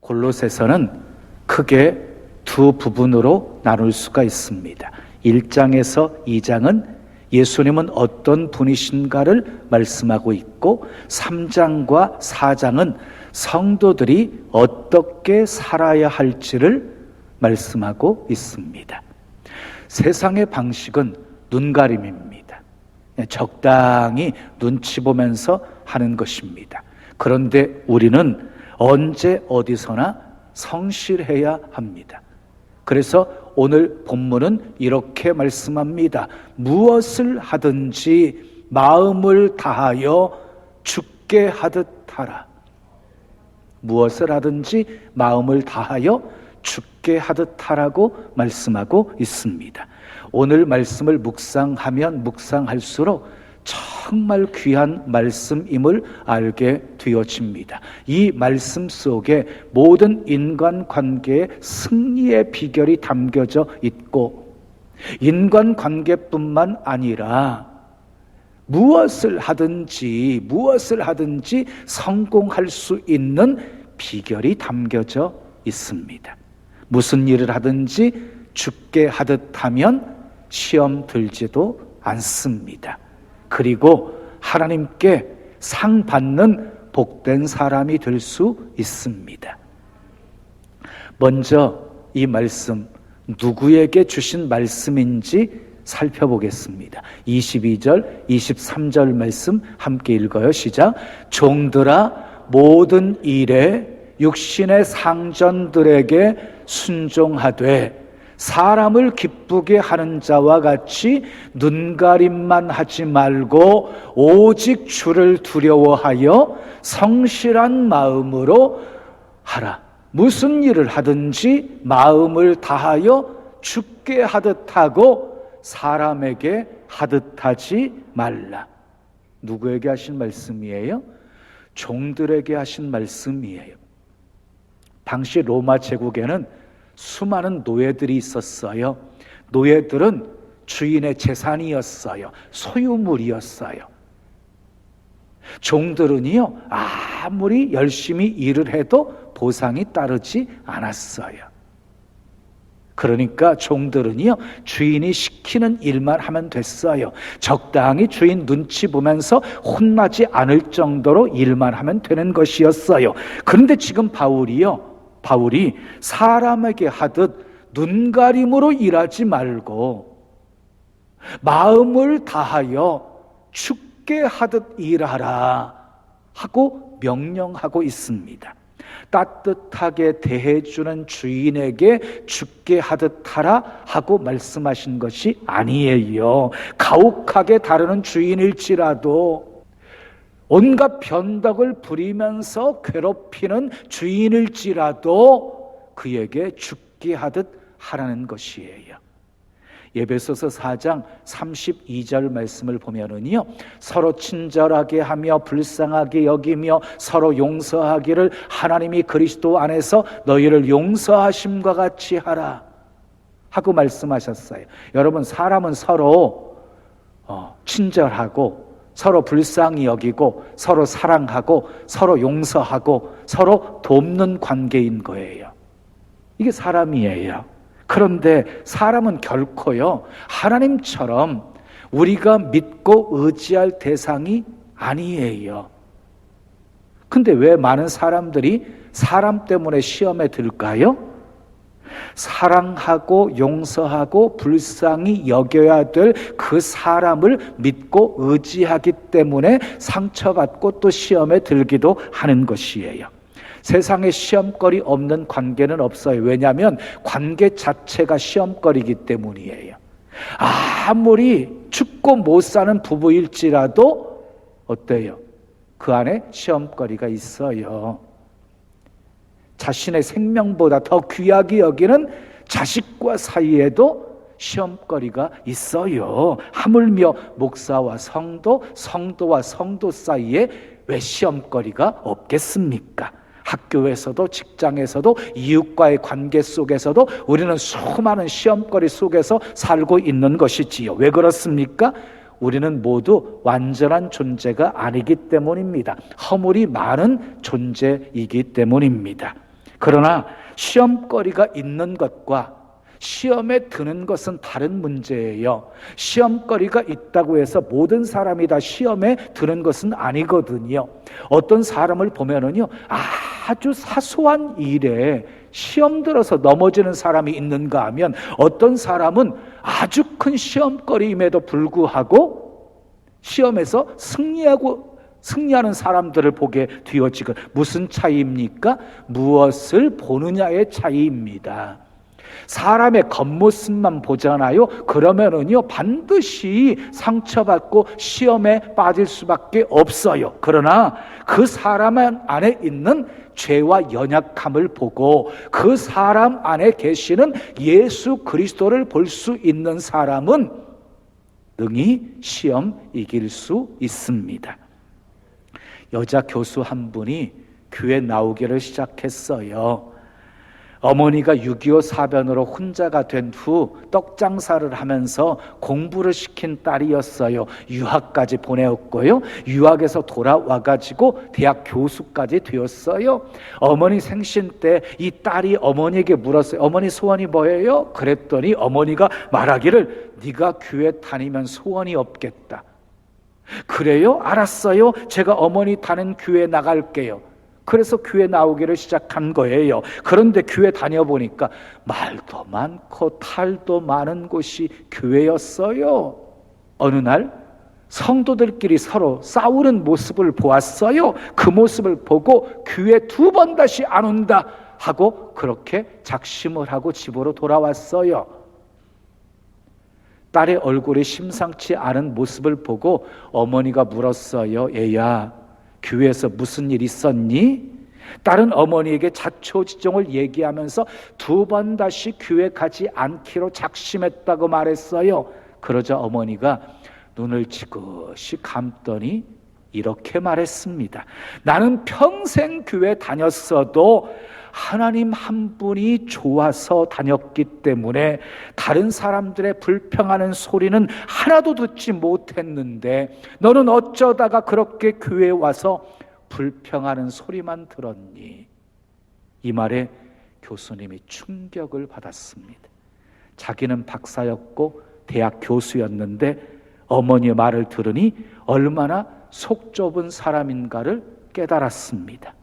골로새서는 크게 두 부분으로 나눌 수가 있습니다. 1장에서 2장은 예수님은 어떤 분이신가를 말씀하고 있고 3장과 4장은 성도들이 어떻게 살아야 할지를 말씀하고 있습니다. 세상의 방식은 눈가림입니다. 적당히 눈치 보면서 하는 것입니다. 그런데 우리는 언제 어디서나 성실해야 합니다. 그래서 오늘 본문은 이렇게 말씀합니다. 무엇을 하든지 마음을 다하여 주께 하듯 하라. 무엇을 하든지 마음을 다하여 주께 하듯 하라고 말씀하고 있습니다. 오늘 말씀을 묵상하면 묵상할수록 정말 귀한 말씀임을 알게 되어집니다. 이 말씀 속에 모든 인간관계의 승리의 비결이 담겨져 있고 인간관계뿐만 아니라 무엇을 하든지 성공할 수 있는 비결이 담겨져 있습니다. 무슨 일을 하든지 주께 하듯 하면 시험 들지도 않습니다. 그리고 하나님께 상 받는 복된 사람이 될 수 있습니다. 먼저 이 말씀 누구에게 주신 말씀인지 살펴보겠습니다. 22절, 23절 말씀 함께 읽어요. 시작. 종들아 모든 일에 육신의 상전들에게 순종하되 사람을 기쁘게 하는 자와 같이 눈가림만 하지 말고 오직 주를 두려워하여 성실한 마음으로 하라. 무슨 일을 하든지 마음을 다하여 주께 하듯 하고 사람에게 하듯 하지 말라. 누구에게 하신 말씀이에요? 종들에게 하신 말씀이에요. 당시 로마 제국에는 수많은 노예들이 있었어요. 노예들은 주인의 재산이었어요. 소유물이었어요. 종들은요, 아무리 열심히 일을 해도 보상이 따르지 않았어요. 그러니까 종들은요, 주인이 시키는 일만 하면 됐어요. 적당히 주인 눈치 보면서 혼나지 않을 정도로 일만 하면 되는 것이었어요. 그런데 지금 바울이 사람에게 하듯 눈가림으로 일하지 말고 마음을 다하여 주께 하듯 일하라 하고 명령하고 있습니다. 따뜻하게 대해주는 주인에게 주께 하듯 하라 하고 말씀하신 것이 아니에요. 가혹하게 다루는 주인일지라도 온갖 변덕을 부리면서 괴롭히는 주인일지라도 그에게 죽게 하듯 하라는 것이에요. 에베소서 4장 32절 말씀을 보면은요, 서로 친절하게 하며 불쌍하게 여기며 서로 용서하기를 하나님이 그리스도 안에서 너희를 용서하심과 같이 하라 하고 말씀하셨어요. 여러분, 사람은 서로 친절하고 서로 불쌍히 여기고 서로 사랑하고 서로 용서하고 서로 돕는 관계인 거예요. 이게 사람이에요. 그런데 사람은 결코요, 하나님처럼 우리가 믿고 의지할 대상이 아니에요. 근데 왜 많은 사람들이 사람 때문에 시험에 들까요? 사랑하고 용서하고 불쌍히 여겨야 될 그 사람을 믿고 의지하기 때문에 상처받고 또 시험에 들기도 하는 것이에요. 세상에 시험거리 없는 관계는 없어요. 왜냐하면 관계 자체가 시험거리이기 때문이에요. 아무리 죽고 못 사는 부부일지라도 어때요? 그 안에 시험거리가 있어요. 자신의 생명보다 더 귀하게 여기는 자식과 사이에도 시험거리가 있어요. 하물며 목사와 성도, 성도와 성도 사이에 왜 시험거리가 없겠습니까? 학교에서도 직장에서도 이웃과의 관계 속에서도 우리는 수많은 시험거리 속에서 살고 있는 것이지요. 왜 그렇습니까? 우리는 모두 완전한 존재가 아니기 때문입니다. 허물이 많은 존재이기 때문입니다. 그러나 시험거리가 있는 것과 시험에 드는 것은 다른 문제예요. 시험거리가 있다고 해서 모든 사람이 다 시험에 드는 것은 아니거든요. 어떤 사람을 보면은요, 아주 사소한 일에 시험 들어서 넘어지는 사람이 있는가 하면, 어떤 사람은 아주 큰 시험거리임에도 불구하고 시험에서 승리하는 사람들을 보게 되어지고, 무슨 차이입니까? 무엇을 보느냐의 차이입니다. 사람의 겉모습만 보잖아요. 그러면은요, 반드시 상처받고 시험에 빠질 수밖에 없어요. 그러나 그 사람 안에 있는 죄와 연약함을 보고 그 사람 안에 계시는 예수 그리스도를 볼 수 있는 사람은 능히 시험 이길 수 있습니다. 여자 교수 한 분이 교회 나오기를 시작했어요. 어머니가 6.25 사변으로 혼자가 된 후 떡장사를 하면서 공부를 시킨 딸이었어요. 유학까지 보내었고요. 유학에서 돌아와가지고 대학 교수까지 되었어요. 어머니 생신 때 이 딸이 어머니에게 물었어요. 어머니 소원이 뭐예요? 그랬더니 어머니가 말하기를, 네가 교회 다니면 소원이 없겠다. 그래요? 알았어요. 제가 어머니 다니는 교회 나갈게요. 그래서 교회 나오기를 시작한 거예요. 그런데 교회 다녀보니까 말도 많고 탈도 많은 곳이 교회였어요. 어느 날 성도들끼리 서로 싸우는 모습을 보았어요. 그 모습을 보고 교회 2번 다시 안 온다 하고 그렇게 작심을 하고 집으로 돌아왔어요. 딸의 얼굴이 심상치 않은 모습을 보고 어머니가 물었어요. 얘야, 교회에서 무슨 일 있었니? 딸은 어머니에게 자초지종을 얘기하면서 2번 다시 교회 가지 않기로 작심했다고 말했어요. 그러자 어머니가 눈을 지그시 감더니 이렇게 말했습니다. 나는 평생 교회 다녔어도 하나님 한 분이 좋아서 다녔기 때문에 다른 사람들의 불평하는 소리는 하나도 듣지 못했는데 너는 어쩌다가 그렇게 교회에 와서 불평하는 소리만 들었니? 이 말에 교수님이 충격을 받았습니다. 자기는 박사였고 대학 교수였는데 어머니의 말을 들으니 얼마나 속 좁은 사람인가를 깨달았습니다.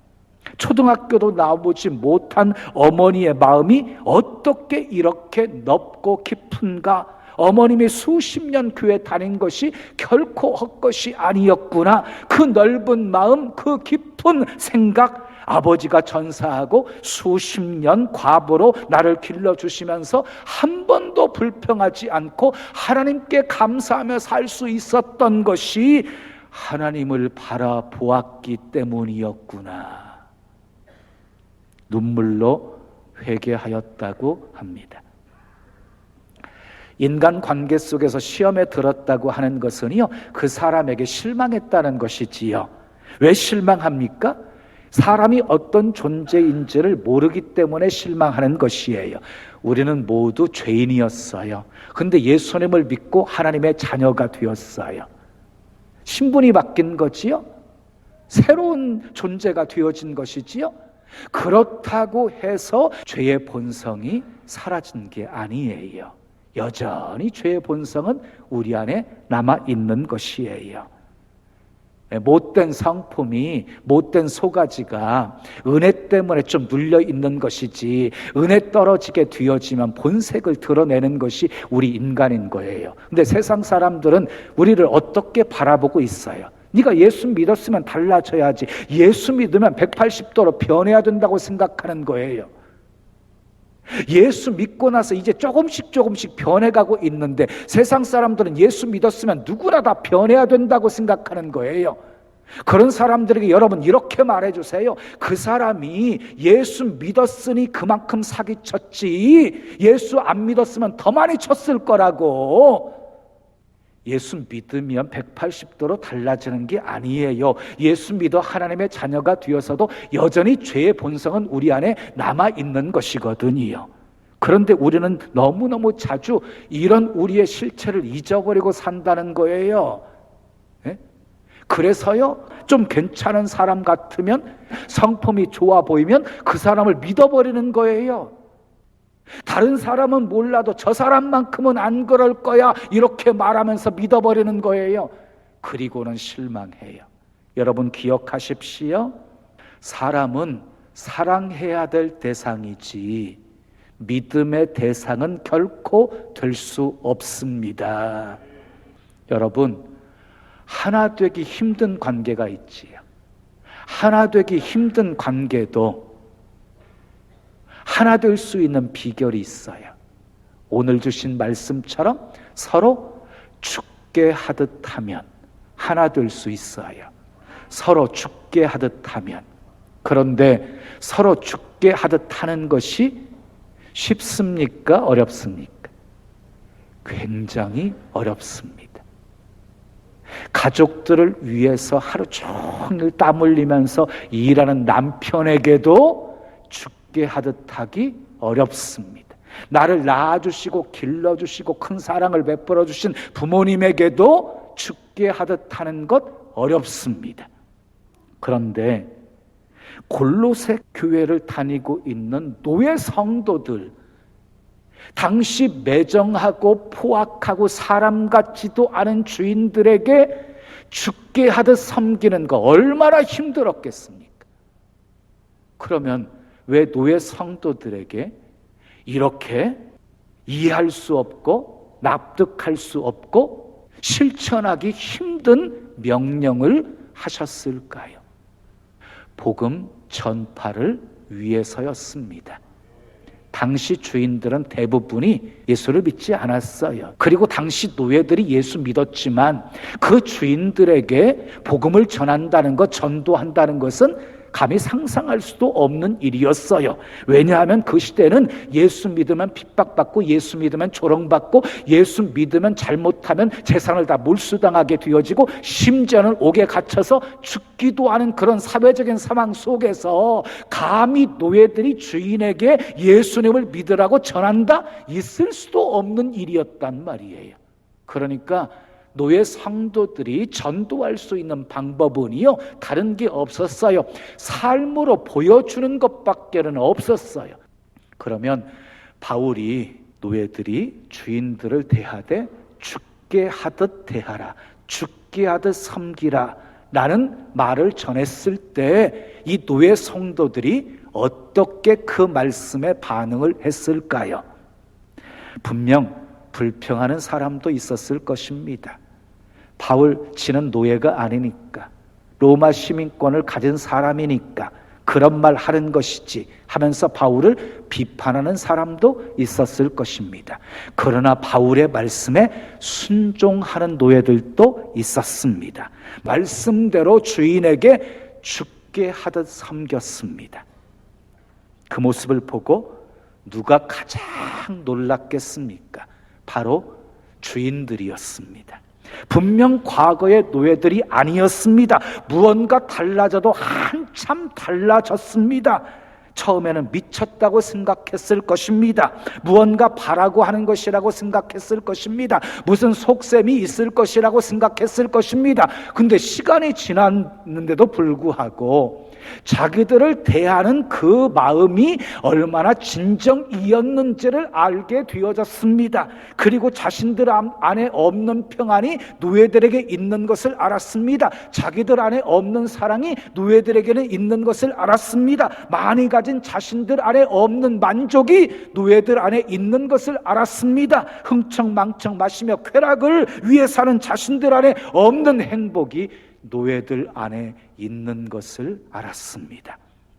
초등학교도 나오지 못한 어머니의 마음이 어떻게 이렇게 넓고 깊은가? 어머님이 수십 년 교회 다닌 것이 결코 헛것이 아니었구나. 그 넓은 마음, 그 깊은 생각, 아버지가 전사하고 수십 년 과부로 나를 길러주시면서 한 번도 불평하지 않고 하나님께 감사하며 살 수 있었던 것이 하나님을 바라보았기 때문이었구나. 눈물로 회개하였다고 합니다. 인간관계 속에서 시험에 들었다고 하는 것은요, 그 사람에게 실망했다는 것이지요. 왜 실망합니까? 사람이 어떤 존재인지를 모르기 때문에 실망하는 것이에요. 우리는 모두 죄인이었어요. 근데 예수님을 믿고 하나님의 자녀가 되었어요. 신분이 바뀐 거지요? 새로운 존재가 되어진 것이지요? 그렇다고 해서 죄의 본성이 사라진 게 아니에요. 여전히 죄의 본성은 우리 안에 남아있는 것이에요. 못된 성품이, 못된 소가지가 은혜 때문에 좀 눌려있는 것이지, 은혜 떨어지게 되어지면 본색을 드러내는 것이 우리 인간인 거예요. 근데 세상 사람들은 우리를 어떻게 바라보고 있어요? 네가 예수 믿었으면 달라져야지, 예수 믿으면 180도로 변해야 된다고 생각하는 거예요. 예수 믿고 나서 이제 조금씩 변해가고 있는데 세상 사람들은 예수 믿었으면 누구나 다 변해야 된다고 생각하는 거예요. 그런 사람들에게 여러분 이렇게 말해주세요. 그 사람이 예수 믿었으니 그만큼 사기쳤지, 예수 안 믿었으면 더 많이 쳤을 거라고. 예수 믿으면 180도로 달라지는 게 아니에요. 예수 믿어 하나님의 자녀가 되어서도 여전히 죄의 본성은 우리 안에 남아있는 것이거든요. 그런데 우리는 너무너무 자주 이런 우리의 실체를 잊어버리고 산다는 거예요. 네? 그래서요, 좀 괜찮은 사람 같으면, 성품이 좋아 보이면 그 사람을 믿어버리는 거예요. 다른 사람은 몰라도 저 사람만큼은 안 그럴 거야, 이렇게 말하면서 믿어버리는 거예요. 그리고는 실망해요. 여러분 기억하십시오. 사람은 사랑해야 될 대상이지 믿음의 대상은 결코 될 수 없습니다. 여러분, 하나 되기 힘든 관계가 있지요. 하나 되기 힘든 관계도 하나 될 수 있는 비결이 있어요. 오늘 주신 말씀처럼 서로 죽게 하듯 하면 하나 될 수 있어요. 서로 죽게 하듯 하면. 그런데 서로 죽게 하듯 하는 것이 쉽습니까? 어렵습니까? 굉장히 어렵습니다. 가족들을 위해서 하루 종일 땀 흘리면서 일하는 남편에게도 죽게 하듯 하기 어렵습니다. 나를 낳아주시고 길러주시고 큰 사랑을 베풀어 주신 부모님에게도 죽게 하듯 하는 것 어렵습니다. 그런데 골로새 교회를 다니고 있는 노예 성도들, 당시 매정하고 포악하고 사람 같지도 않은 주인들에게 죽게 하듯 섬기는 거 얼마나 힘들었겠습니까? 그러면 왜 노예 성도들에게 이렇게 이해할 수 없고 납득할 수 없고 실천하기 힘든 명령을 하셨을까요? 복음 전파를 위해서였습니다. 당시 주인들은 대부분이 예수를 믿지 않았어요. 그리고 당시 노예들이 예수 믿었지만 그 주인들에게 복음을 전한다는 것, 전도한다는 것은 감히 상상할 수도 없는 일이었어요. 왜냐하면 그 시대는 예수 믿으면 핍박받고 예수 믿으면 조롱받고 예수 믿으면 잘못하면 재산을 다 몰수당하게 되어지고 심지어는 옥에 갇혀서 죽기도 하는 그런 사회적인 상황 속에서 감히 노예들이 주인에게 예수님을 믿으라고 전한다? 있을 수도 없는 일이었단 말이에요. 그러니까 노예 성도들이 전도할 수 있는 방법은요, 다른 게 없었어요. 삶으로 보여주는 것밖에는 없었어요. 그러면 바울이 노예들이 주인들을 대하되 죽게 하듯 대하라, 죽게 하듯 섬기라 라는 말을 전했을 때 이 노예 성도들이 어떻게 그 말씀에 반응을 했을까요? 분명 불평하는 사람도 있었을 것입니다. 바울 지는 노예가 아니니까, 로마 시민권을 가진 사람이니까 그런 말 하는 것이지 하면서 바울을 비판하는 사람도 있었을 것입니다. 그러나 바울의 말씀에 순종하는 노예들도 있었습니다. 말씀대로 주인에게 죽게 하듯 섬겼습니다. 그 모습을 보고 누가 가장 놀랐겠습니까? 바로 주인들이었습니다. 분명 과거의 노예들이 아니었습니다. 무언가 달라져도 한참 달라졌습니다. 처음에는 미쳤다고 생각했을 것입니다. 무언가 바라고 하는 것이라고 생각했을 것입니다. 무슨 속셈이 있을 것이라고 생각했을 것입니다. 근데 시간이 지났는데도 불구하고 자기들을 대하는 그 마음이 얼마나 진정이었는지를 알게 되어졌습니다. 그리고 자신들 안에 없는 평안이 노예들에게 있는 것을 알았습니다. 자기들 안에 없는 사랑이 노예들에게는 있는 것을 알았습니다. 많이 가진 자신들 안에 없는 만족이 노예들 안에 있는 것을 알았습니다. 흥청망청 마시며 쾌락을 위해 사는 자신들 안에 없는 행복이 노예들 안에 있는 것을 알았습니다.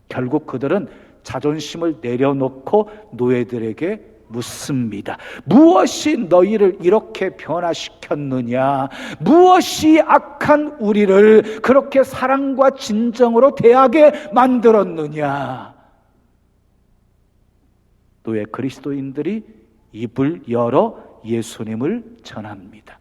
결국 그들은 자존심을 내려놓고 노예들에게 묻습니다. 무엇이 너희를 이렇게 변화시켰느냐? 무엇이 악한 우리를 그렇게 사랑과 진정으로 대하게 만들었느냐? 노예 그리스도인들이 입을 열어 예수님을 전합니다.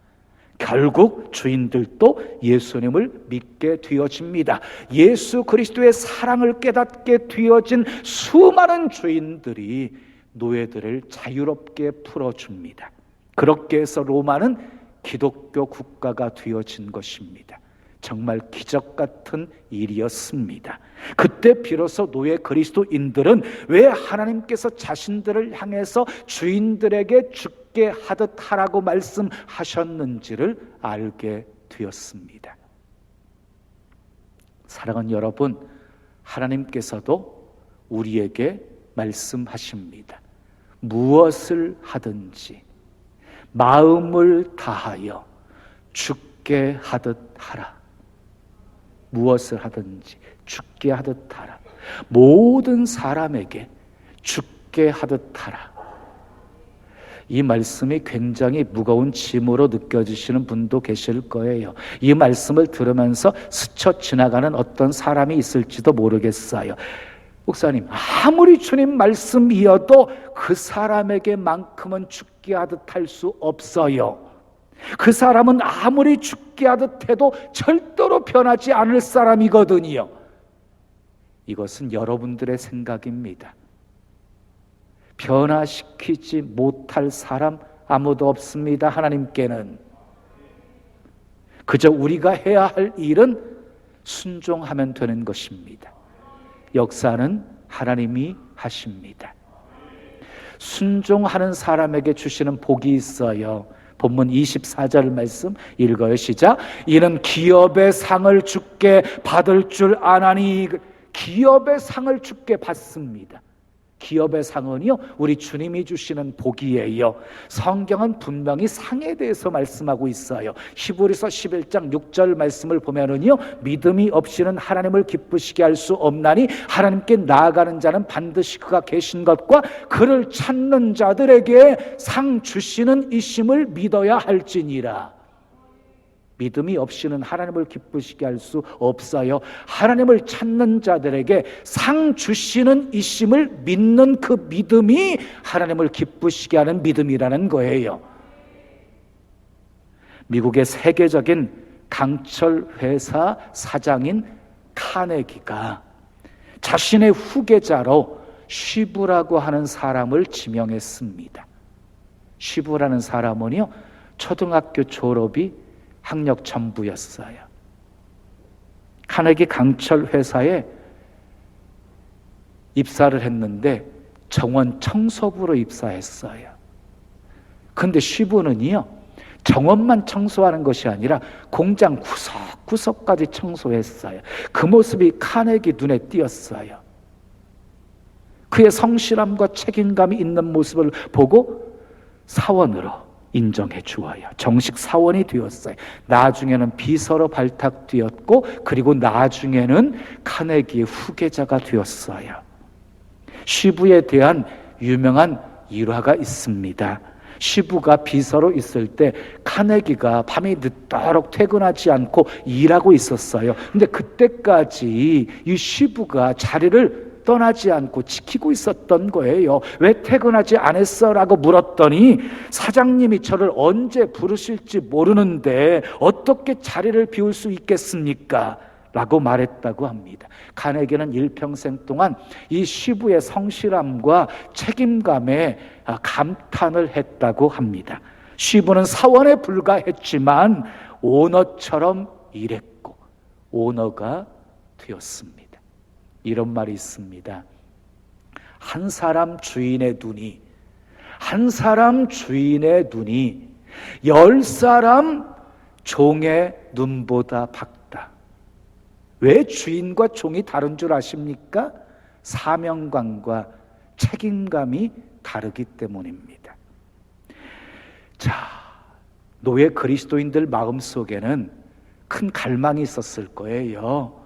결국 주인들도 예수님을 믿게 되어집니다. 예수 그리스도의 사랑을 깨닫게 되어진 수많은 주인들이 노예들을 자유롭게 풀어줍니다. 그렇게 해서 로마는 기독교 국가가 되어진 것입니다. 정말 기적 같은 일이었습니다. 그때 비로소 노예 그리스도인들은 왜 하나님께서 자신들을 향해서 주인들에게 죽게 하듯 하라고 말씀하셨는지를 알게 되었습니다. 사랑하는 여러분, 하나님께서도 우리에게 말씀하십니다. 무엇을 하든지 마음을 다하여 죽게 하듯 하라. 무엇을 하든지 죽게 하듯 하라. 모든 사람에게 죽게 하듯 하라. 이 말씀이 굉장히 무거운 짐으로 느껴지시는 분도 계실 거예요. 이 말씀을 들으면서 스쳐 지나가는 어떤 사람이 있을지도 모르겠어요. 목사님, 아무리 주님 말씀이어도 그 사람에게만큼은 죽게 하듯 할 수 없어요. 그 사람은 아무리 죽게 하듯 해도 절대로 변하지 않을 사람이거든요. 이것은 여러분들의 생각입니다. 변화시키지 못할 사람 아무도 없습니다. 하나님께는. 그저 우리가 해야 할 일은 순종하면 되는 것입니다. 역사는 하나님이 하십니다. 순종하는 사람에게 주시는 복이 있어요. 본문 24절 말씀 읽어요. 시작. 이는 기업의 상을 주께 받을 줄 아나니. 기업의 상을 주께 받습니다. 기업의 상은요, 우리 주님이 주시는 복이에요. 성경은 분명히 상에 대해서 말씀하고 있어요. 히브리서 11장 6절 말씀을 보면은요, 믿음이 없이는 하나님을 기쁘시게 할 수 없나니 하나님께 나아가는 자는 반드시 그가 계신 것과 그를 찾는 자들에게 상 주시는 이심을 믿어야 할지니라. 믿음이 없이는 하나님을 기쁘시게 할 수 없어요. 하나님을 찾는 자들에게 상 주시는 이심을 믿는 그 믿음이 하나님을 기쁘시게 하는 믿음이라는 거예요. 미국의 세계적인 강철 회사 사장인 카네기가 자신의 후계자로 쉬브라고 하는 사람을 지명했습니다. 쉬브라는 사람은요, 초등학교 졸업이 학력 전부였어요. 카네기 강철 회사에 입사를 했는데 정원 청소부로 입사했어요. 그런데 쉬브는요, 정원만 청소하는 것이 아니라 공장 구석구석까지 청소했어요. 그 모습이 카네기 눈에 띄었어요. 그의 성실함과 책임감이 있는 모습을 보고 사원으로 인정해 주어요. 정식 사원이 되었어요. 나중에는 비서로 발탁되었고, 그리고 나중에는 카네기의 후계자가 되었어요. 쉬브에 대한 유명한 일화가 있습니다. 쉬브가 비서로 있을 때 카네기가 밤이 늦도록 퇴근하지 않고 일하고 있었어요. 근데 그때까지 이 쉬브가 자리를 떠나지 않고 지키고 있었던 거예요. 왜 퇴근하지 않았어? 라고 물었더니 사장님이 저를 언제 부르실지 모르는데 어떻게 자리를 비울 수 있겠습니까? 라고 말했다고 합니다. 카네기는 일평생 동안 이 쉬브의 성실함과 책임감에 감탄을 했다고 합니다. 쉬브는 사원에 불과했지만 오너처럼 일했고 오너가 되었습니다. 이런 말이 있습니다. 한 사람 주인의 눈이 10사람 종의 눈보다 밝다. 왜 주인과 종이 다른 줄 아십니까? 사명감과 책임감이 다르기 때문입니다. 자, 노예 그리스도인들 마음속에는 큰 갈망이 있었을 거예요.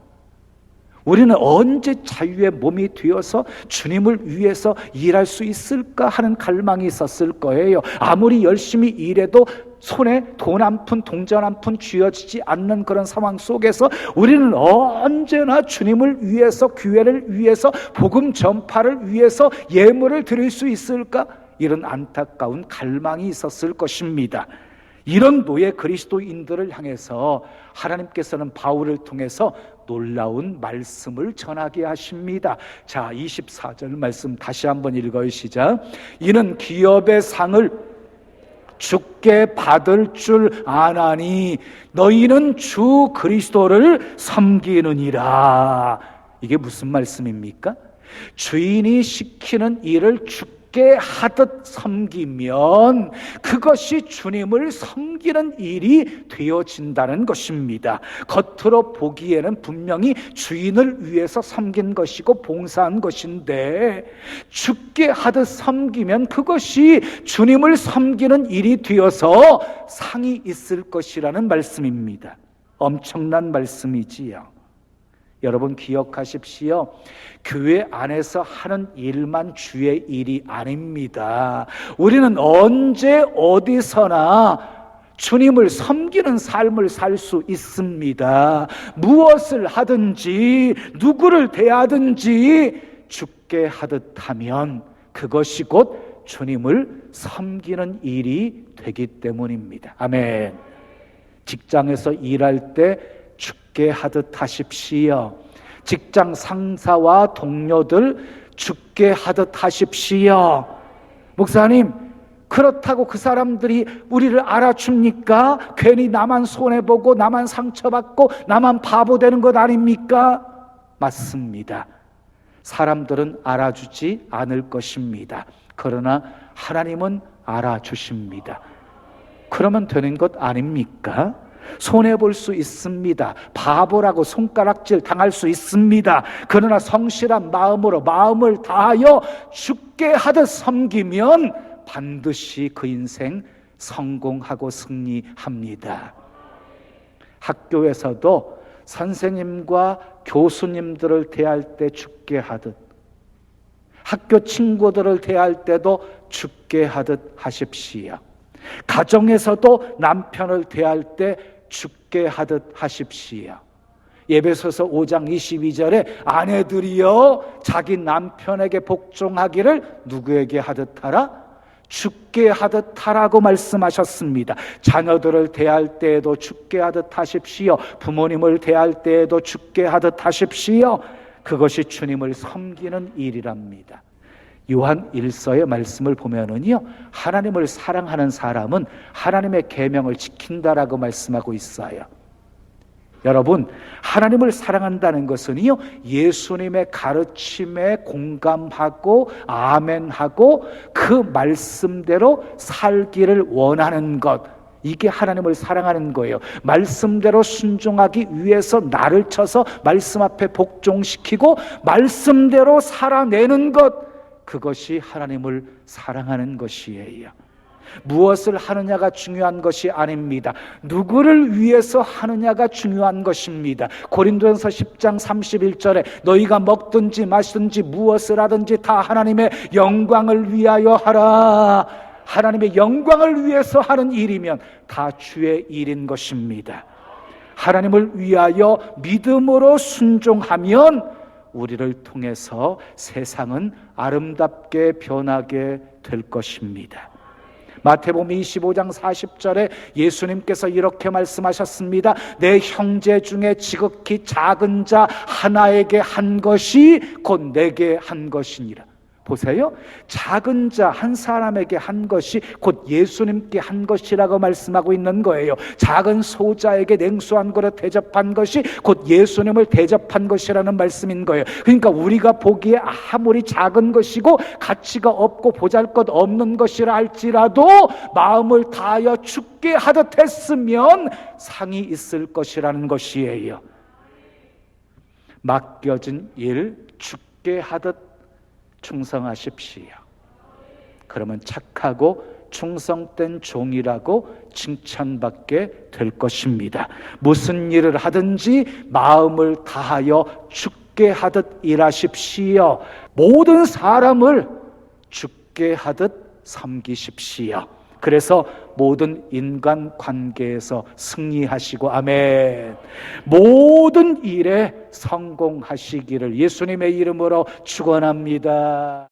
우리는 언제 자유의 몸이 되어서 주님을 위해서 일할 수 있을까 하는 갈망이 있었을 거예요. 아무리 열심히 일해도 손에 돈 한 푼, 동전 한 푼 쥐어지지 않는 그런 상황 속에서 우리는 언제나 주님을 위해서, 교회를 위해서, 복음 전파를 위해서 예물을 드릴 수 있을까? 이런 안타까운 갈망이 있었을 것입니다. 이런 노예 그리스도인들을 향해서 하나님께서는 바울을 통해서 놀라운 말씀을 전하게 하십니다. 자, 24절 말씀 다시 한번 읽어요. 시작. 이는 기업의 상을 죽게 받을 줄 아나니 너희는 주 그리스도를 섬기느니라. 이게 무슨 말씀입니까? 주인이 시키는 일을 죽게 하듯 섬기면 그것이 주님을 섬기는 일이 되어진다는 것입니다. 겉으로 보기에는 분명히 주인을 위해서 섬긴 것이고 봉사한 것인데 죽게 하듯 섬기면 그것이 주님을 섬기는 일이 되어서 상이 있을 것이라는 말씀입니다. 엄청난 말씀이지요. 여러분 기억하십시오. 교회 안에서 하는 일만 주의 일이 아닙니다. 우리는 언제 어디서나 주님을 섬기는 삶을 살 수 있습니다. 무엇을 하든지 누구를 대하든지 죽게 하듯 하면 그것이 곧 주님을 섬기는 일이 되기 때문입니다. 아멘. 직장에서 일할 때 죽게 하듯 하십시오. 직장 상사와 동료들 죽게 하듯 하십시오. 목사님, 그렇다고 그 사람들이 우리를 알아줍니까? 괜히 나만 손해보고 나만 상처받고 나만 바보 되는 것 아닙니까? 맞습니다. 사람들은 알아주지 않을 것입니다. 그러나 하나님은 알아주십니다. 그러면 되는 것 아닙니까? 손해볼 수 있습니다. 바보라고 손가락질 당할 수 있습니다. 그러나 성실한 마음으로 마음을 다하여 죽게 하듯 섬기면 반드시 그 인생 성공하고 승리합니다. 학교에서도 선생님과 교수님들을 대할 때 죽게 하듯, 학교 친구들을 대할 때도 죽게 하듯 하십시오. 가정에서도 남편을 대할 때 죽게 하듯 하십시오. 에베소서 5장 22절에 아내들이여 자기 남편에게 복종하기를 누구에게 하듯 하라? 죽게 하듯 하라고 말씀하셨습니다. 자녀들을 대할 때에도 죽게 하듯 하십시오. 부모님을 대할 때에도 죽게 하듯 하십시오. 그것이 주님을 섬기는 일이랍니다. 요한 1서의 말씀을 보면은요, 하나님을 사랑하는 사람은 하나님의 계명을 지킨다라고 말씀하고 있어요. 여러분, 하나님을 사랑한다는 것은요, 예수님의 가르침에 공감하고 아멘하고 그 말씀대로 살기를 원하는 것, 이게 하나님을 사랑하는 거예요. 말씀대로 순종하기 위해서 나를 쳐서 말씀 앞에 복종시키고 말씀대로 살아내는 것, 그것이 하나님을 사랑하는 것이에요. 무엇을 하느냐가 중요한 것이 아닙니다. 누구를 위해서 하느냐가 중요한 것입니다. 고린도전서 10장 31절에 너희가 먹든지 마시든지 무엇을 하든지 다 하나님의 영광을 위하여 하라. 하나님의 영광을 위해서 하는 일이면 다 주의 일인 것입니다. 하나님을 위하여 믿음으로 순종하면 우리를 통해서 세상은 아름답게 변하게 될 것입니다. 마태복음 25장 40절에 예수님께서 이렇게 말씀하셨습니다. 내 형제 중에 지극히 작은 자 하나에게 한 것이 곧 내게 한 것이니라. 보세요. 작은 자 한 사람에게 한 것이 곧 예수님께 한 것이라고 말씀하고 있는 거예요. 작은 소자에게 냉수 한 그릇 대접한 것이 곧 예수님을 대접한 것이라는 말씀인 거예요. 그러니까 우리가 보기에 아무리 작은 것이고 가치가 없고 보잘것 없는 것이라 할지라도 마음을 다하여 죽게 하듯 했으면 상이 있을 것이라는 것이에요. 맡겨진 일 죽게 하듯 충성하십시오. 그러면 착하고 충성된 종이라고 칭찬받게 될 것입니다. 무슨 일을 하든지 마음을 다하여 죽게 하듯 일하십시오. 모든 사람을 죽게 하듯 섬기십시오. 그래서 모든 인간 관계에서 승리하시고 아멘. 모든 일에 성공하시기를 예수님의 이름으로 축원합니다.